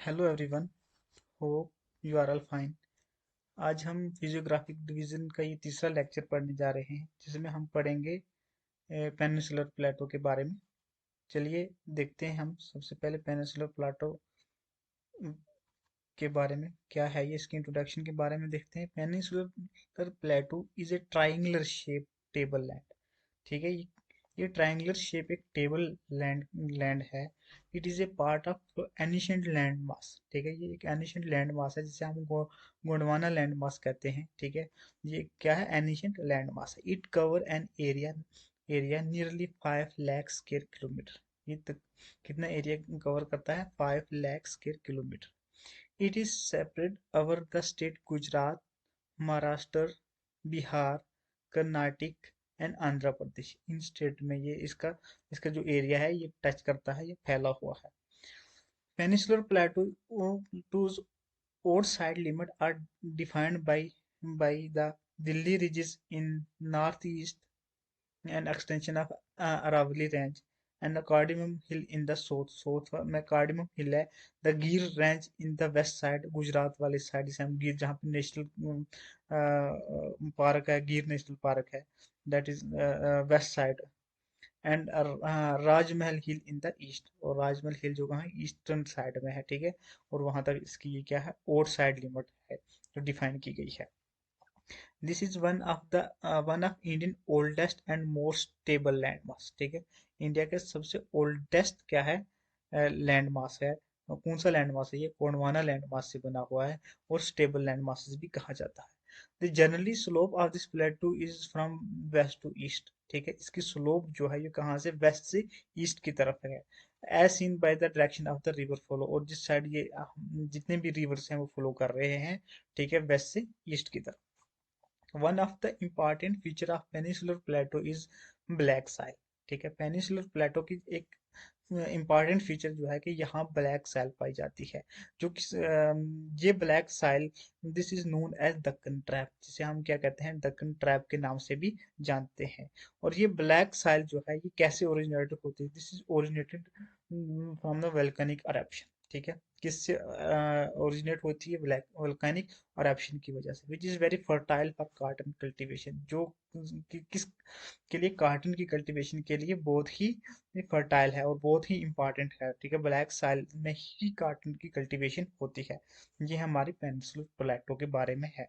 Hello everyone, hope you are all fine. आज हम physiographic division का ये तीसरा लेक्चर पढ़ने जा रहे हैं, जिसमें हम पढ़ेंगे पेनिनसुलर प्लेटो के बारे में। चलिए देखते हैं हम सबसे पहले पेनिनसुलर प्लेटो के बारे में क्या है, ये इसकी इंट्रोडक्शन के बारे में देखते हैं। Peninsular plateau is a triangular shape table land. ठीक है, ये ट्राइंगुलर शेप एक टेबल लैंड लैंड है। It is a part of ancient land mass. ठीक है, ये एक एनिशेंट लैंड मास है जिसे हम गोंडवाना लैंड मास कहते हैं। ठीक है, ये क्या है? एनिशेंट लैंड मास है। It cover an area area nearly 5 lakh square kilometre. ये तक कितना एरिया कवर करता है? 5 lakh square kilometre. It is spread over the state Gujarat, Maharashtra, Bihar, Karnataka and Andhra Pradesh. In state में ये इसका इसका जो एरिया है ये टच करता है, ये फैला हुआ है। पेनिनसुलर प्लेटूज और side limit are defined by the Delhi ridges in northeast and extension of Aravalli Range and the Cardamom Hill in the south. South में Cardamom Hill है। The Gir Range in the west side, Gujarat वाली side से हम गिर, जहाँ पे national park है, गिर नेशनल पार्क है, that is west side. And Rajmahal hill in the east, और राजमहल हिल जो कहाँ है? ईस्टर्न साइड में है। ठीक है, और वहां तक इसकी ये क्या है? और साइड लिमिट है जो डिफाइन की गई है। This is one of Indian oldest and most stable land mass. ठीक है, इंडिया के सबसे ओल्डेस्ट क्या है? लैंड मास है। कौन सा लैंड मास है? ये गोंडवाना लैंड मास से बना हुआ है, और स्टेबल लैंड मासेस भी कहा जाता है। The generally slope of this plateau is from west to east. ठीक है, इसकी स्लोप जो है ये कहाँ से? वेस्ट से ईस्ट की तरफ है, as seen by the direction of the river flow. और जिस साइड ये जितने भी रिवर्स हैं वो फ्लो कर रहे हैं, ठीक है, वेस्ट से ईस्ट की तरफ। One of the important feature of peninsular plateau is black soil. ठीक है, पेनिनसुलर प्लेटो की एक इम्पॉर्टेंट फीचर जो है कि यहाँ ब्लैक साइल पाई जाती है। जो कि ये black soil, this is known as Deccan trap, जिसे हम क्या कहते हैं? दक्कन ट्रैप के नाम से भी जानते हैं। और ये ब्लैक साइल जो है ये कैसे ओरिजिनेट होती है? This is originated from the volcanic eruption। ठीक है, किससे ओरिजिनेट होती है? ब्लैक वोल्केनिक eruption की वजह से। Which is very fertile for cotton cultivation, जो किस के लिए? कॉटन की कल्टीवेशन के लिए बहुत ही फर्टाइल है और बहुत ही इंपॉर्टेंट है। ठीक है, ब्लैक सॉइल में ही कॉटन की कल्टीवेशन होती है। ये हमारी पेनिनसुलर प्लेटो के बारे में है।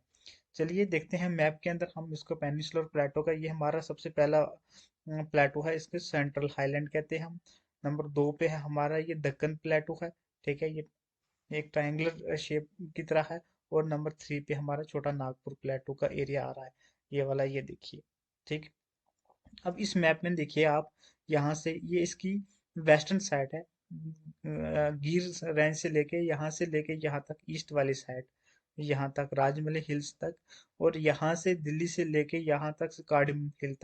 चलिए देखते हैं मैप के अंदर हम इसको। पेनिनसुलर प्लेटो का ये हमारा सबसे पहला प्लेटो है, इसके सेंट्रल हाईलैंड कहते हैं हम। नंबर 2 पे है हमारा ये दक्कन प्लेटो है। ठीक है, ये एक ट्रायंगुलर शेप की तरह है। और नंबर 3 पे हमारा छोटा नागपुर प्लेटो का एरिया आ रहा है, ये वाला, ये देखिए। ठीक, अब इस मैप में देखिए आप, यहाँ से ये इसकी वेस्टर्न साइड है, गिर रेंज से लेके यहाँ तक ईस्ट वाली साइड, यहाँ तक राजमहल हिल्स तक। और यहाँ से दिल्ली से लेके यहाँ तक कार्डमम हिल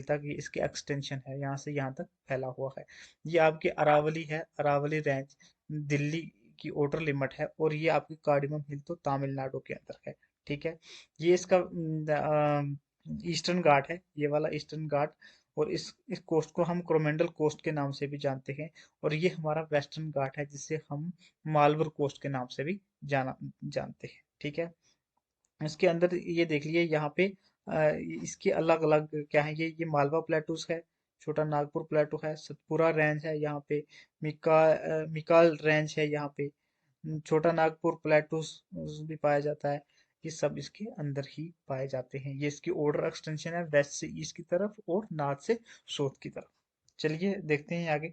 तक ये इसकी एक्सटेंशन है, यहाँ से यहाँ तक फैला हुआ है। ये आपकी अरावली है, अरावली रेंज दिल्ली की outer लिमिट है। और ये आपकी कार्डमम हिल तो तमिलनाडु के अंदर है। ठीक है, ये इसका ईस्टर्न घाट है, ये वाला ईस्टर्न घाट। और इस कोस्ट को हम कोरोमेंडल कोस्ट के नाम से भी जानते हैं। और ये हमारा वेस्टर्न घाट है, जिसे हम मालवर कोस्ट के नाम से भी जानते हैं। ठीक है, इसके अंदर ये देख लीजिए, यहाँ पे इसके अलग अलग क्या है? ये मालवा प्लेटूस है, छोटा नागपुर प्लेटू है, सतपुरा रेंज है यहाँ पे, मिकाल रेंज है यहाँ पे, छोटा नागपुर प्लेटूस भी पाया जाता है। ये सब इसके अंदर ही पाए जाते हैं। ये इसकी ऑर्डर एक्सटेंशन है, वेस्ट से ईस्ट की तरफ और नॉर्थ से साउथ की तरफ। चलिए देखते हैं आगे।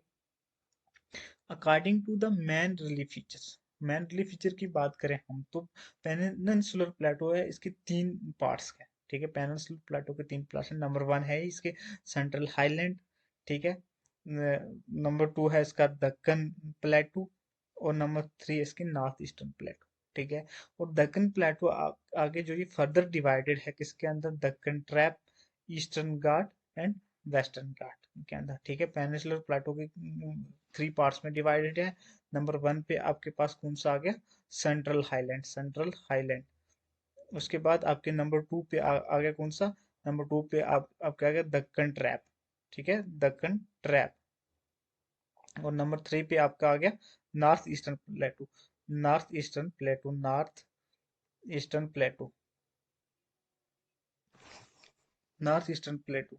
According to the main relief features, main relief feature की बात करें हम तो पेनिनसुलर प्लेटो है, इसके 3 पार्ट्स हैं। ठीक है, पेनिनसुलर प्लेटो के 3 पार्ट्स हैं। नंबर 1 है इसके सेंट्रल हाईलैंड। ठीक है, नंबर 2 है इसका दक्कन प्लेटू। और नंबर 3 है इसकी नॉर्थ ईस्टर्न प्लेटू। ठीक है, और दक्कन प्लेटू आगे जो ये फर्दर डिवाइडेड है किसके अंदर? Deccan trap, eastern ghat and western ghat के अंदर। ठीक है, पेनिनसुलर प्लेटो के 3 पार्ट्स में डिवाइडेड है। नंबर 1 पे आपके पास कौन सा आ गया? Central highland, central highland. उसके बाद आपके नंबर 2 पे आ गया कौन सा? नंबर 2 पे आपका आ गया दक्कन ट्रैप। ठीक है, दक्कन ट्रैप। और नंबर 3 पे आपका आ गया north eastern प्लेटू, north eastern प्लेटू, north eastern प्लेटू, north eastern प्लेटू।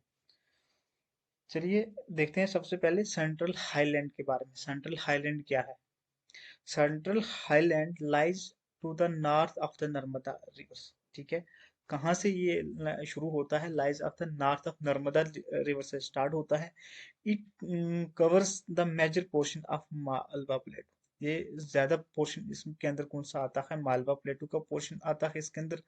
चलिए देखते हैं सबसे पहले सेंट्रल हाईलैंड के बारे में। सेंट्रल हाईलैंड क्या है? Central highland lies to the north of the Narmada rivers. ठीक है, कहाँ से ये शुरू होता है? Lies of the north of Narmada river से स्टार्ट होता है। It covers the major portion of Malwa plateau. ये ज्यादा पोर्शन इसके अंदर कौन सा आता है? मालवा प्लेटू का पोर्शन आता है इसके अंदर।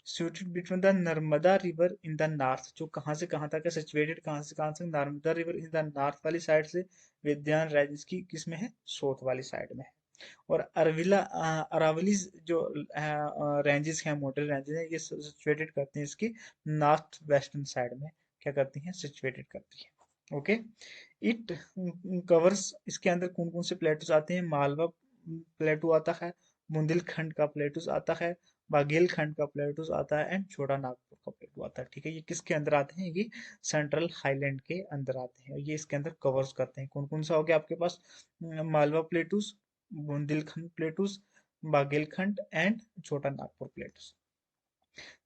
Situated between the Narmada river in the north, जो कहाँ से कहाँ तक है? सिचुएटेड कहाँ से कहाँ तक? Narmada river in the north वाली साइड से, विद्यान राज्य की किस में है? साउथ वाली साइड में है। और अरावली जो रेंजेस हैं, मोटल रेंजेस हैं, ये सिचुएटेड करते हैं इसकी नॉर्थ वेस्टर्न साइड में। क्या करती हैं? सिचुएटेड करती है। ओके, इट कवर्स, इसके अंदर कौन कौन से प्लेटूस आते हैं? मालवा प्लेटू आता है, बुंदेलखंड का प्लेटूस आता है, बाघेलखंड का प्लेटूस आता है, एंड छोटा नागपुर का प्लेटू आता है। ठीक है, ये किसके अंदर आते हैं? ये सेंट्रल हाईलैंड के अंदर आते हैं। ये इसके अंदर कवर्स करते हैं। कौन कौन सा हो गया आपके पास? Malwa plateaus, Bundelkhand plateaus, Baghelkhand and Chota Nagpur plateaus.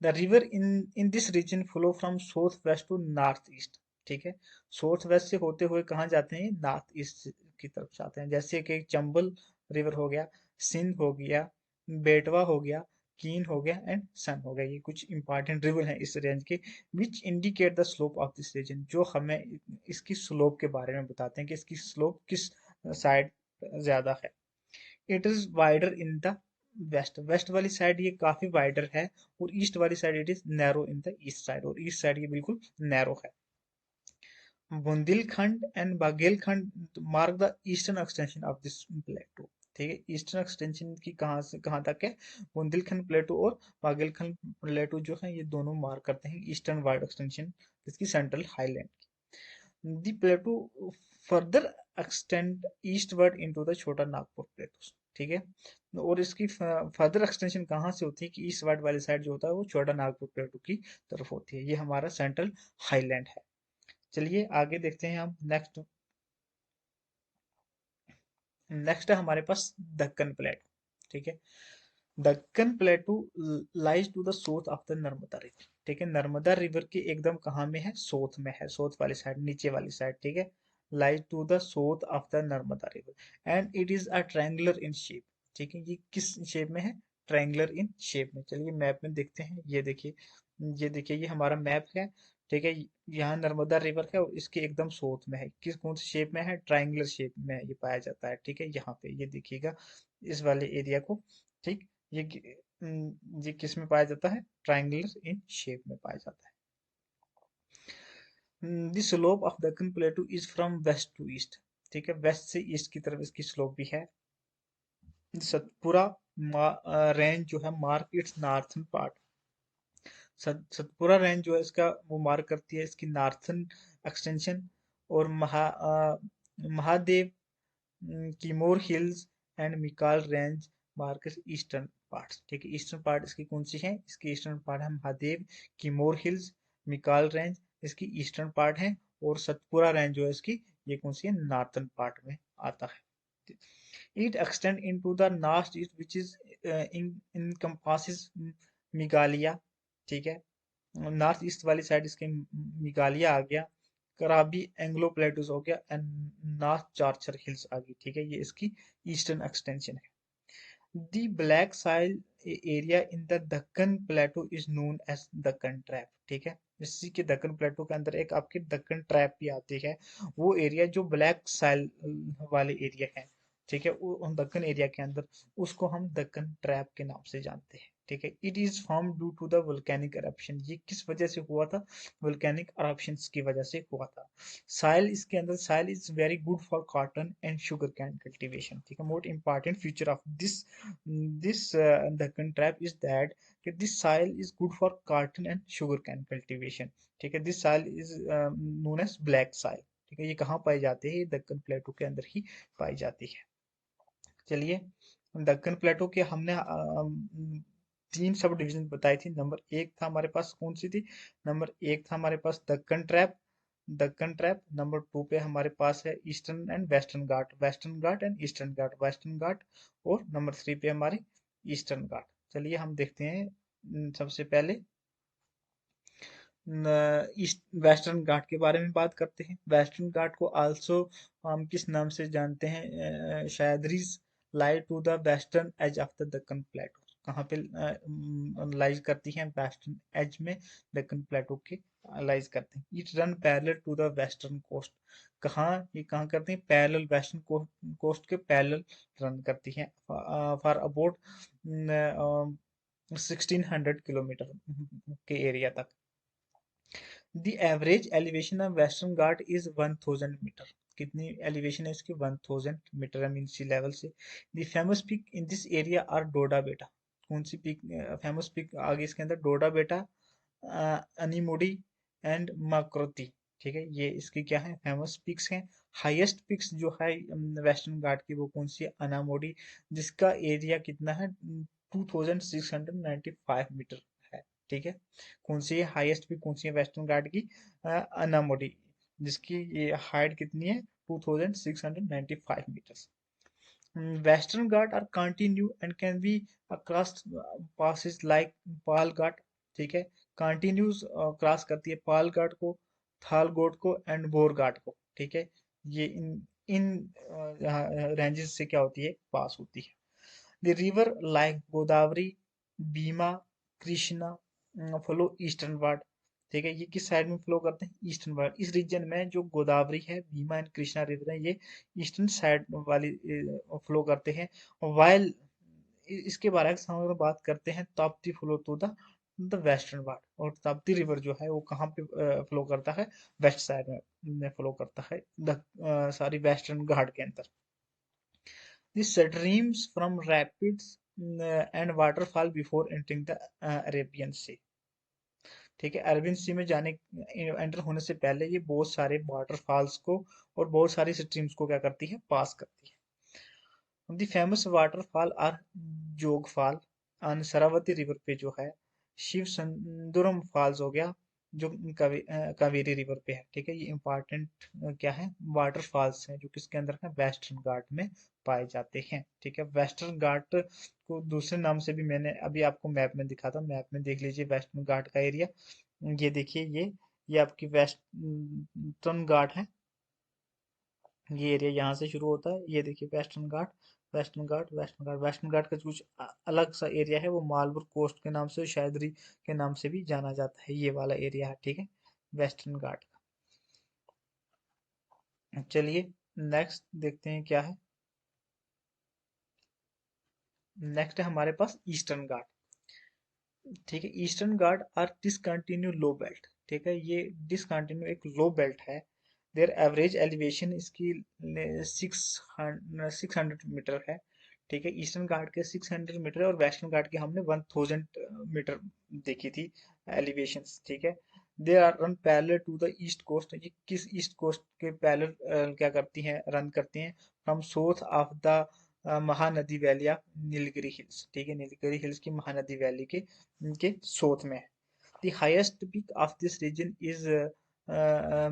The river in this region flow from south west to north east. ठीक है, साउथ वेस्ट से होते हुए कहाँ जाते हैं? नॉर्थ ईस्ट की तरफ जाते हैं। जैसे कि चंबल रिवर हो गया, सिंध हो गया, बेटवा हो गया, कीन हो गया एंड सन हो गया। ये कुछ इंपॉर्टेंट रिवर हैं इस रेंज के, which indicate the slope of this region, जो हमें इसकी स्लोप के बारे में बताते हैं कि इसकी स्लोप किस साइड ज्यादा है। It is wider in the west, west वाली साइड ये काफी वाइडर है, और ईस्ट वाली side it is narrow in the east side, और ईस्ट साइड ये बिल्कुल नैरो है। Bundelkhand and Baghelkhand mark the eastern extension of this plateau. ठीक है, ईस्टर्न एक्सटेंशन की कहाँ से कहाँ तक है? बुंदेलखंड प्लेटू और बाघेलखंड प्लेटू जो है, ये दोनों मार्क करते हैं ईस्टर्न वाइड एक्सटेंशन इसकी central highland. The plateau further extend eastward into the छोटा नागपुर प्लेटूस। ठीक है, और इसकी फर्दर एक्सटेंशन कहाँ से होती है? कि ईस्ट वाइड वाली साइड जो होता है वो छोटा नागपुर प्लेटू की तरफ होती है। ये हमारा सेंट्रल हाईलैंड है। चलिए आगे देखते हैं हम। नेक्स्ट नेक्स्ट है हमारे पास दक्कन प्लेटू। ठीक है, Deccan plateau lies to the south of the Narmada river. ठीक है, नर्मदा रिवर के एकदम कहाँ में है? साउथ में है, साउथ वाली साइड, नीचे वाली साइड। ठीक है, lies to the south of the Narmada river and it is a triangular in shape. ठीक है, ये किस शेप में है? ट्रायंगुलर इन शेप में। चलिए मैप में देखते हैं। ये देखिए, ये देखिए, ये हमारा मैप है। ठीक है, यहाँ नर्मदा रिवर है और इसके एकदम साउथ में है। किस कौन से शेप में है? ट्रायंगुलर शेप में ये पाया जाता है। ठीक है, यहाँ पे ये देखिएगा इस वाले एरिया को। ठीक, ये ये किस में पाया जाता है? ट्रायंगुलर इन शेप में पाया जाता है। The slope of Deccan plateau is from west to east. ठीक है, वेस्ट से ईस्ट की तरफ इसकी स्लोप भी है। सतपुरा रेंज जो है mark it's northern part. Satpura range जो है इसका वो मार्क करती है इसकी नॉर्थन एक्सटेंशन। और Mahadev, Kaimur hills and Maikal range marks eastern parts. ठीक है, ईस्टर्न पार्ट इसकी कौन सी है? इसकी ईस्टर्न पार्ट है महादेव, किमोर हिल्स, मिकाल रेंज इसकी ईस्टर्न पार्ट है, और सतपुरा रेंज जो है इसकी ये कौन सी है? नॉर्थन पार्ट में आता है। It extend into the north east which is encompasses Meghalaya. ठीक है, नॉर्थ ईस्ट वाली साइड इसके मेघालय आ गया, कराबी एंग्लो प्लेटूज हो गया एंड नॉर्थ चार्चर हिल्स आ गई। ठीक है, ये इसकी ईस्टर्न एक्सटेंशन है। The black soil area in the Deccan plateau is known as Deccan trap. ठीक है, इसी के दक्कन प्लेटू के अंदर एक आपकी दक्कन ट्रैप भी आती है। वो एरिया जो ब्लैक साइल वाले एरिया है, ठीक है, वो दक्कन एरिया के अंदर, उसको हम दक्कन ट्रैप के नाम से जानते हैं। ठीक है, it is form due to the volcanic eruption। ये किस वजह से हुआ था? वोल्केनिक eruptions की वजह से हुआ था। साइल इसके अंदर, soil is very good for cotton and sugar cane cultivation. ठीक है, most important feature of this Deccan trap is that this soil is good for cotton and sugar cane cultivation। ठीक है, this soil is known as black soil। ठीक है, ये कहाँ पाई जाती है? ये दक्कन प्लेटू के अंदर ही पाई जाती है। चलिए, दक्कन प्लेटू के हमने तीन सब डिवीजन बताई थी। नंबर एक था हमारे पास कौन सी थी? नंबर एक था हमारे पास Deccan trap, Deccan trap. Number 2 पे हमारे पास है eastern and western ghat, western ghat and eastern ghat, western ghat. और नंबर 3 पे हमारे ईस्टर्न घाट। चलिए हम देखते हैं सबसे पहले ईस्ट वेस्टर्न घाट के बारे में बात करते हैं। वेस्टर्न घाट को आल्सो हम किस नाम से जानते हैं? Sahyadris lie to the western edge of the Deccan plateau. कहाँ पे लाइज करती हैं? वेस्टर्न एज में दक्कन प्लेटो के लाइज करते हैं। It run parallel to the western coast. कहाँ ये कहाँ करते हैं? पैरेलल, वेस्टर्न कोस्ट के पैरेलल रन करती हैं फॉर अबाउट 1600 किलोमीटर के एरिया तक। The average elevation of Western Ghat is 1000 metre. कितनी एलिवेशन है इसकी? 1000 मीटर है मीन सी लेवल से। The famous peak in this area are Dodda Betta. कौन सी पीक फेमस पीक आगे इसके अंदर? डोडा बेटा, अनीमोडी एंड माक्रोती। ठीक है, ये इसकी क्या है? फेमस पिक्स हैं। हाईएस्ट पिक्स जो है वेस्टर्न घाट की वो कौन सी है? अनामोडी, जिसका एरिया कितना है? 2695 मीटर है। ठीक है, कौन सी है हाईएस्ट पिक? कौन सी है वेस्टर्न घाट की? अनामोडी, जिसकी ये हाइट कितनी है? 2695 metres. Western Ghat are continue and can be across passes like पाल घाट। ठीक है, कंटिन्यूस क्रॉस करती है पाल घाट को, थाल घाट को एंड बोर घाट को। ठीक है, ये इन इन रेंजेस से क्या होती है? पास होती है। The river like Godavari, Bhima, Krishna flow eastern ward. ठीक है, ये किस साइड में फ्लो करते हैं? Eastern ward. इस रीजन में जो गोदावरी है, भीमा एंड कृष्णा रिवर है, ये ईस्टर्न साइड वाली फ्लो करते हैं। वाइल इसके बारे में हम लोग बात करते हैं Tapti flow to the western ward. और ताप्ती रिवर जो है वो कहाँ पे फ्लो करता है? वेस्ट साइड में फ्लो करता है, सॉरी वेस्टर्न घाट के अंदर। The streams from rapids and waterfall before entering the Arabian Sea। ठीक है, अरबियन सी में जाने एंटर होने से पहले ये बहुत सारे वाटरफॉल्स को और बहुत सारी स्ट्रीम्स को क्या करती है? पास करती है। द फेमस वाटरफॉल आर जोग फॉल ऑन शरावती रिवर पे जो है, शिव सुंदरम फॉल्स हो गया जो कावेरी रिवर पे है। ठीक है, ये इंपॉर्टेंट क्या है? वाटरफॉल्स हैं जो किसके अंदर है? वेस्टर्न घाट में पाए जाते हैं। ठीक है, वेस्टर्न घाट को दूसरे नाम से भी मैंने अभी आपको मैप में दिखा था। मैप में देख लीजिए वेस्टर्न घाट का एरिया। ये देखिए, ये आपकी वेस्टर्न घाट है। ये एरिया यहाँ से शुरू होता है। ये देखिए western ghat, western ghat, western ghat. Western घाट का कुछ अलग सा एरिया है, वो मालबुर कोस्ट के नाम से, शायदरी के नाम से भी जाना जाता है। ये वाला एरिया है, ठीक है, वेस्टर्न घाट का। चलिए नेक्स्ट देखते हैं क्या है। नेक्स्ट है हमारे पास ईस्टर्न घाट। ठीक है, Eastern Ghat are discontinue low belt. ठीक है, ये डिसकंटिन्यू एक लो बेल्ट है। देयर एवरेज एलिवेशन इसकी 600 मीटर है। ठीक है, ईस्टर्न घाट के 600 मीटर है और वेस्टर्न घाट के हमने 1000 मीटर देखी थी एलिवेशन। ठीक है, they are run parallel to the east coast. ये किस ईस्ट कोस्ट के पैरेलल क्या करती हैं? रन करती हैं from south of the Mahanadi valley of Nilgiri hills. ठीक है, नीलगिरी हिल्स की महानदी वैली के इनके साउथ में है। The highest peak of this region is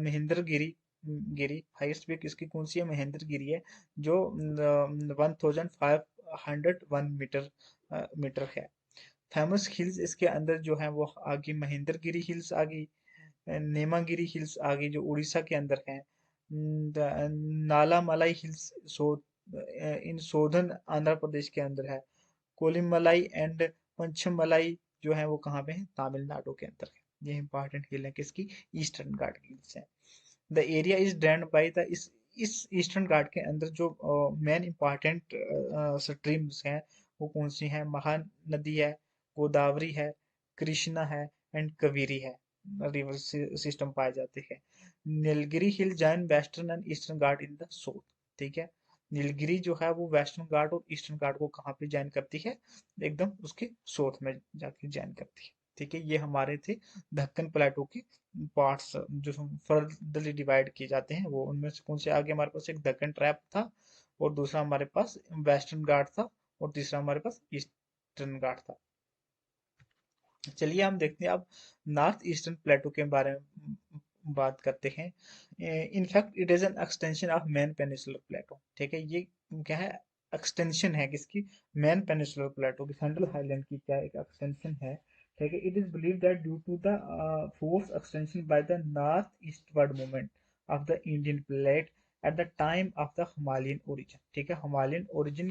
Mahendragiri Giri. Highest peak इसकी कौन सी है? महेंद्रगिरी है, जो 1501 मीटर है। फेमस हिल्स इसके अंदर जो है वो आगे महेंद्रगिरी हिल्स आ गई, नेमागिरी हिल्स आ गई जो उड़ीसा के अंदर है, नाला मलाई हिल्स इन सोधन आंध्र प्रदेश के अंदर है। कोलिमलाई एंड पंचमलाई जो है वो कहाँ पे है? तमिलनाडु के अंदर है। ये इंपॉर्टेंट हिल है किसकी? ईस्टर्न घाट की हिल्स है। The area is drained by the इस ईस्टर्न घाट के अंदर जो मेन इंपॉर्टेंट स्ट्रीम्स हैं वो कौन सी हैं? महानदी है, गोदावरी है, कृष्णा है एंड कावेरी है। रिवर सिस्टम पाए जाते हैं। Nilgiri hill join western and eastern ghat in the south. ठीक है, नीलगिरी जो है वो वेस्टर्न घाट और ईस्टर्न घाट को कहाँ पे ज्वाइन करती है? एकदम उसके साउथ में जाके ज्वाइन करती है। ठीक है, ये हमारे थे दक्कन प्लेटो के पार्ट्स जो फर्दरली डिवाइड किए जाते हैं। वो उनमें से कौन से? आगे हमारे पास एक दक्कन ट्रैप था और दूसरा हमारे पास वेस्टर्न घाट था और तीसरा हमारे पास ईस्टर्न घाट था। चलिए हम देखते हैं अब नॉर्थ ईस्टर्न प्लेटो के बारे में बात करते हैं, in fact it is an extension of main peninsular plateau. ठीक है, ये क्या है, एक्सटेंशन है किसकी, मेन पेनिसुलर प्लेटो की, सेंट्रल हाईलैंड की क्या एक एक्सटेंशन है। ठीक है, it is believe that due to the force extension by the north eastward movement of the Indian plate at the time of the Himalayan origin. ठीक है, हिमालयन ओरिजिन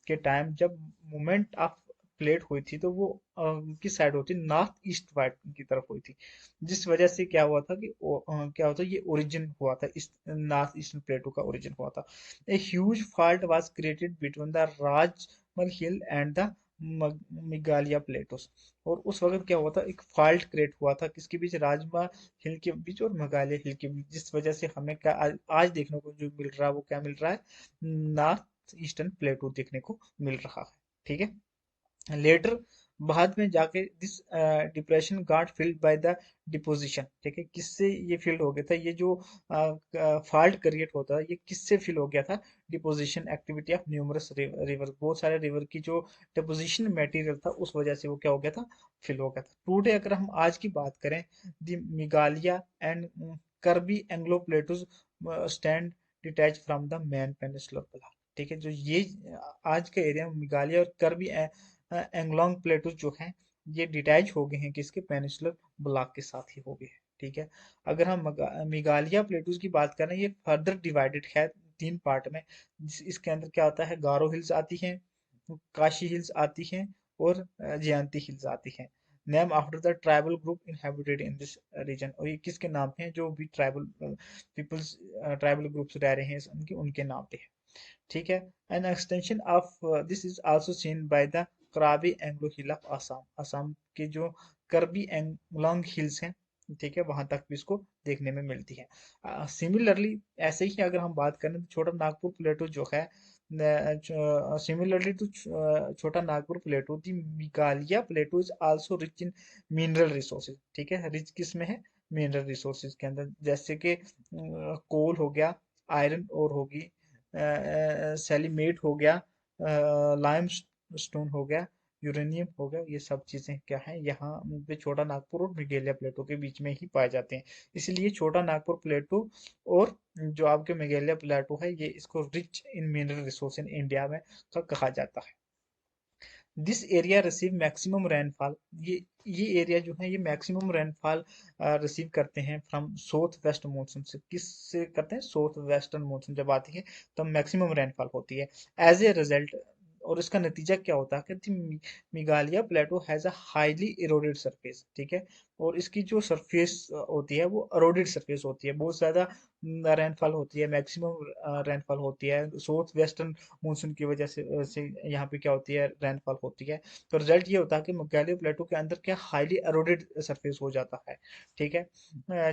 के टाइम जब मूवमेंट ऑफ प्लेट हुई थी तो वो किस side होती, नॉर्थ ईस्ट वाइड की तरफ हुई थी, जिस वजह से क्या हुआ था कि क्या होता, ये ओरिजिन हुआ था, इस नॉर्थ ईस्टर्न प्लेटो का ओरिजिन हुआ था। A huge fault was created between the Rajmal hill and the Meghalaya plateaus. और उस वक्त क्या हुआ था, एक फॉल्ट क्रिएट हुआ था किसके बीच, राजमा हिल के बीच और मेघालय हिल के बीच, जिस वजह से हमें क्या आज देखने को जो मिल रहा है वो क्या मिल रहा है, नॉर्थ ईस्टर्न प्लेटो देखने को मिल रहा है। ठीक है, लेटर बाद में जाके this depression got filled by the deposition. ठीक है, किससे ये फील्ड हो गया था, ये जो फॉल्ट क्रिएट होता है ये किससे फिल हो गया था, deposition activity of numerous river, बहुत सारे रिवर की जो डिपोजिशन मटेरियल था उस वजह से वो क्या हो गया था, फिल हो गया था। टुडे अगर हम आज की बात करें, the Meghalaya and Kirby Anglo plateaus stand detach from the main peninsular block. ठीक है, जो ये आज का एरिया मेघालय और कर्बी एंगलोंग प्लेटूज जो हैं ये डिटैच हो गए हैं किसके, पेनिनसुलर ब्लॉक के साथ ही हो गए हैं। ठीक है, अगर हम मेघालय प्लेटूज की बात करें, ये फर्दर डिवाइडेड है तीन पार्ट में। इसके अंदर क्या होता है, गारो हिल्स आती हैं, काशी हिल्स आती हैं, और जयंती हिल्स आती हैं। Name after the tribal group inhabited in this region, और ये किसके नाम पे हैं, जो भी ट्राइबल पीपल्स ट्राइबल ग्रुप्स रह रहे हैं उनके उनके नाम पे है। ठीक है, an extension of this is also seen by the Karbi Anglong hill of Assam, Assam के जो करबी एंगलोंग हिल्स हैं, ठीक है, वहां तक भी इसको देखने में मिलती है। सिमिलरली ऐसे ही अगर हम बात करें तो छोटा नागपुर प्लेटो जो है, similarly to Chota Nagpur plateau, the Meghalaya plateau is also rich in mineral resources. ठीक है, रिच किस में है, मिनरल रिसोर्सेज के अंदर, जैसे कि कोल हो गया, आयरन और होगी, सेलीमेट हो गया, लाइम स्टोन हो गया, यूरेनियम हो गया, ये सब चीजें क्या है यहाँ पे छोटा नागपुर और मेघालय प्लेटो के बीच में ही पाए जाते हैं। इसलिए छोटा नागपुर प्लेटो और जो आपके मेघालय प्लेटो है ये इसको rich in mineral resource in India में का कहा जाता है। This area receive maximum rainfall, ये एरिया जो है ये मैक्सिमम रेनफॉल रिसीव करते हैं फ्रॉम साउथ वेस्ट मानसून से, किससे करते हैं, साउथ वेस्टर्न मानसून जब आती है तब मैक्सिमम रेनफॉल होती है। एज ए रिजल्ट, और इसका नतीजा क्या होता है कि Meghalaya plateau has a highly eroded surface. ठीक है, और इसकी जो सरफेस होती है वो इरोडेड सरफेस होती है, बहुत ज्यादा रेनफॉल होती है, मैक्सिमम रेनफॉल होती है साउथ वेस्टर्न मानसून की वजह से यहाँ पे क्या होती है, रेनफॉल होती है। तो रिजल्ट ये होता है कि मेघालय प्लेटो के अंदर क्या हाईली एरोडेड सरफेस हो जाता है। ठीक है,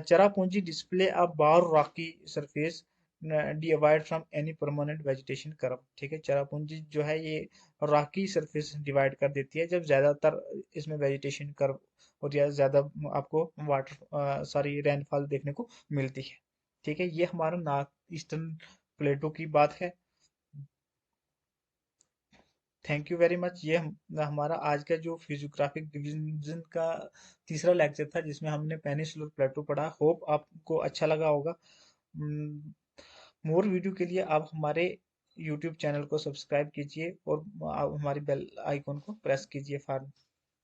Cherrapunji display a bare rocky surface divide from any permanent vegetation cover. ठीक है, चरापूंजी जो है ये रॉकी सरफेस डिवाइड कर देती है जब ज्यादातर इसमें वेजिटेशन कर्व और या ज्यादा आपको वाटर सॉरी रेनफॉल देखने को मिलती है। ठीक है, ये हमारा नॉर्थ ईस्टर्न प्लेटो की बात है। Thank you very much. ये हमारा आज का जो फिजियोग्राफिक डिवीजन का तीसरा लेक्चर था जिसमें हमने पेनिनसुलर प्लेटो पढ़ा, होप आपको अच्छा लगा होगा। मोर वीडियो के लिए आप हमारे यूट्यूब चैनल को सब्सक्राइब कीजिए और आप हमारी बेल आइकॉन को प्रेस कीजिए for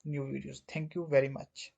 new videos. Thank you very much.